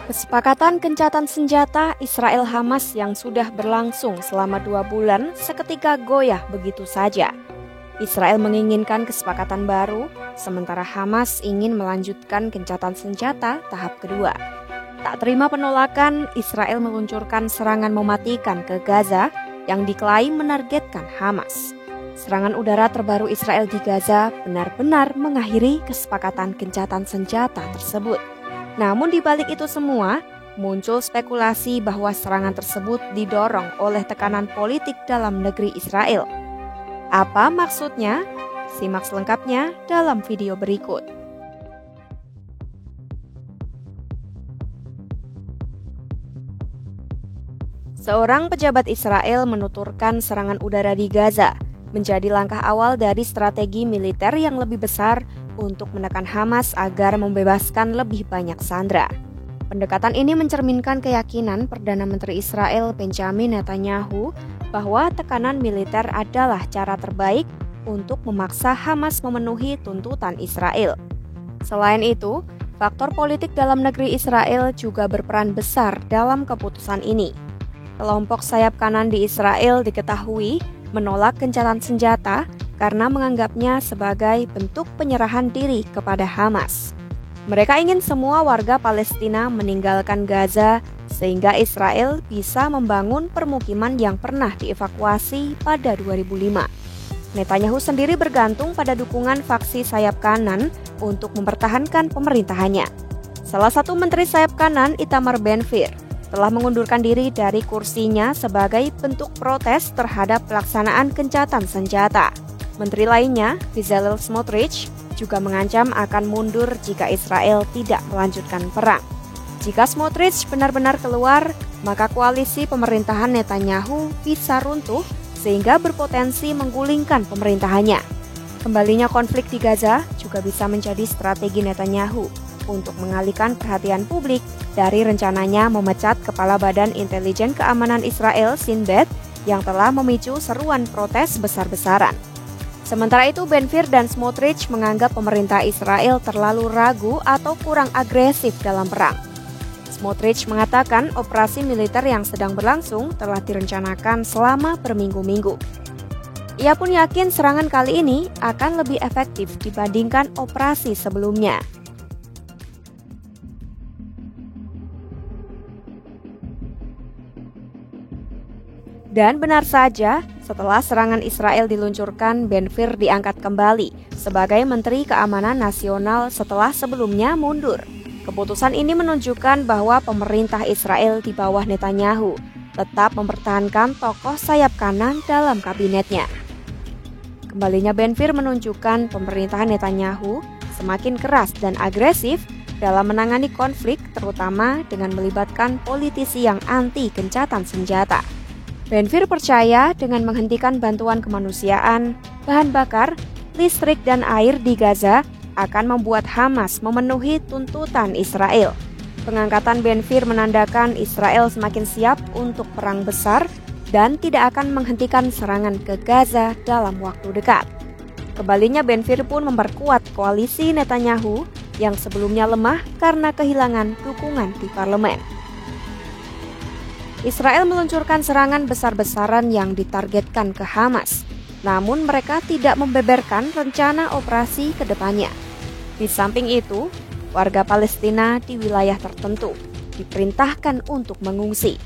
Kesepakatan gencatan senjata Israel-Hamas yang sudah berlangsung selama 2 bulan seketika goyah begitu saja. Israel menginginkan kesepakatan baru, sementara Hamas ingin melanjutkan gencatan senjata tahap kedua. Tak terima penolakan, Israel meluncurkan serangan mematikan ke Gaza yang diklaim menargetkan Hamas. Serangan udara terbaru Israel di Gaza benar-benar mengakhiri kesepakatan gencatan senjata tersebut. Namun di balik itu semua, muncul spekulasi bahwa serangan tersebut didorong oleh tekanan politik dalam negeri Israel. Apa maksudnya? Simak selengkapnya dalam video berikut. Seorang pejabat Israel menuturkan serangan udara di Gaza menjadi langkah awal dari strategi militer yang lebih besar untuk menekan Hamas agar membebaskan lebih banyak sandera. Pendekatan ini mencerminkan keyakinan Perdana Menteri Israel Benjamin Netanyahu bahwa tekanan militer adalah cara terbaik untuk memaksa Hamas memenuhi tuntutan Israel. Selain itu, faktor politik dalam negeri Israel juga berperan besar dalam keputusan ini. Kelompok sayap kanan di Israel diketahui menolak gencatan senjata karena menganggapnya sebagai bentuk penyerahan diri kepada Hamas. Mereka ingin semua warga Palestina meninggalkan Gaza sehingga Israel bisa membangun permukiman yang pernah dievakuasi pada 2005. Netanyahu sendiri bergantung pada dukungan faksi sayap kanan untuk mempertahankan pemerintahannya. Salah satu menteri sayap kanan, Itamar Ben-Gvir, telah mengundurkan diri dari kursinya sebagai bentuk protes terhadap pelaksanaan gencatan senjata. Menteri lainnya, Bezalel Smotrich, juga mengancam akan mundur jika Israel tidak melanjutkan perang. Jika Smotrich benar-benar keluar, maka koalisi pemerintahan Netanyahu bisa runtuh sehingga berpotensi menggulingkan pemerintahannya. Kembalinya konflik di Gaza juga bisa menjadi strategi Netanyahu untuk mengalihkan perhatian publik dari rencananya memecat Kepala Badan Intelijen Keamanan Israel Shin Bet yang telah memicu seruan protes besar-besaran. Sementara itu, Ben-Gvir dan Smotrich menganggap pemerintah Israel terlalu ragu atau kurang agresif dalam perang. Smotrich mengatakan operasi militer yang sedang berlangsung telah direncanakan selama berminggu-minggu. Ia pun yakin serangan kali ini akan lebih efektif dibandingkan operasi sebelumnya. Dan benar saja, setelah serangan Israel diluncurkan, Ben-Gvir diangkat kembali sebagai Menteri Keamanan Nasional setelah sebelumnya mundur. Keputusan ini menunjukkan bahwa pemerintah Israel di bawah Netanyahu tetap mempertahankan tokoh sayap kanan dalam kabinetnya. Kembalinya Ben-Gvir menunjukkan pemerintahan Netanyahu semakin keras dan agresif dalam menangani konflik, terutama dengan melibatkan politisi yang anti gencatan senjata. Ben-Gvir percaya dengan menghentikan bantuan kemanusiaan, bahan bakar, listrik, dan air di Gaza akan membuat Hamas memenuhi tuntutan Israel. Pengangkatan Ben-Gvir menandakan Israel semakin siap untuk perang besar dan tidak akan menghentikan serangan ke Gaza dalam waktu dekat. Kembalinya Ben-Gvir pun memperkuat koalisi Netanyahu yang sebelumnya lemah karena kehilangan dukungan di parlemen. Israel meluncurkan serangan besar-besaran yang ditargetkan ke Hamas, namun mereka tidak membeberkan rencana operasi ke depannya. Di samping itu, warga Palestina di wilayah tertentu diperintahkan untuk mengungsi.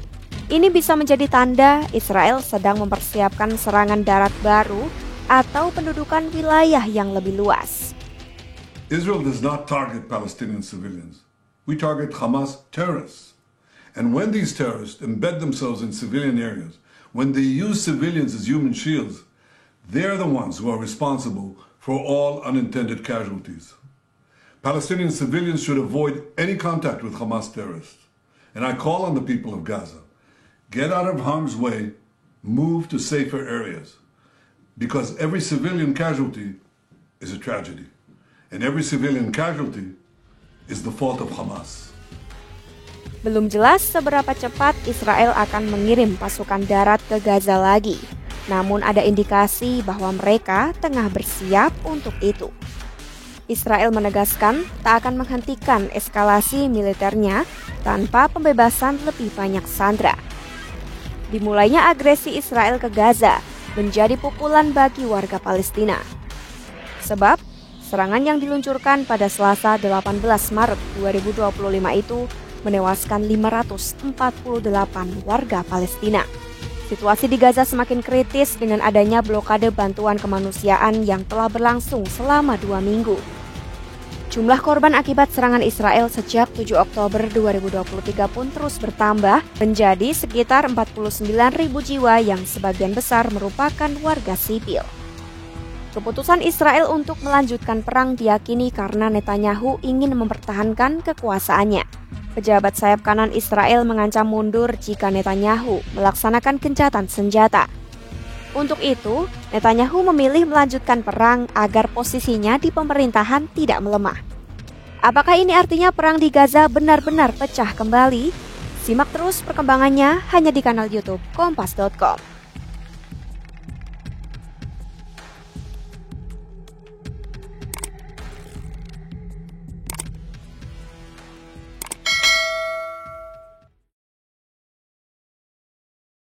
Ini bisa menjadi tanda Israel sedang mempersiapkan serangan darat baru atau pendudukan wilayah yang lebih luas. Israel does not target Palestinian civilians. We target Hamas terrorists. And when these terrorists embed themselves in civilian areas, when they use civilians as human shields, they're the ones who are responsible for all unintended casualties. Palestinian civilians should avoid any contact with Hamas terrorists. And I call on the people of Gaza, get out of harm's way, move to safer areas. Because every civilian casualty is a tragedy. And every civilian casualty is the fault of Hamas. Belum jelas seberapa cepat Israel akan mengirim pasukan darat ke Gaza lagi. namun ada indikasi bahwa mereka tengah bersiap untuk itu. Israel menegaskan tak akan menghentikan eskalasi militernya tanpa pembebasan lebih banyak sandera. Dimulainya agresi Israel ke Gaza menjadi pukulan bagi warga Palestina. Sebab, serangan yang diluncurkan pada Selasa 18 Maret 2025 itu menewaskan 548 warga Palestina. Situasi di Gaza semakin kritis dengan adanya blokade bantuan kemanusiaan yang telah berlangsung selama 2 minggu. Jumlah korban akibat serangan Israel sejak 7 Oktober 2023 pun terus bertambah menjadi sekitar 49.000 jiwa yang sebagian besar merupakan warga sipil. Keputusan Israel untuk melanjutkan perang diyakini karena Netanyahu ingin mempertahankan kekuasaannya. Pejabat sayap kanan Israel mengancam mundur jika Netanyahu melaksanakan gencatan senjata. Untuk itu, Netanyahu memilih melanjutkan perang agar posisinya di pemerintahan tidak melemah. Apakah ini artinya perang di Gaza benar-benar pecah kembali? Simak terus perkembangannya hanya di kanal YouTube Kompas.com.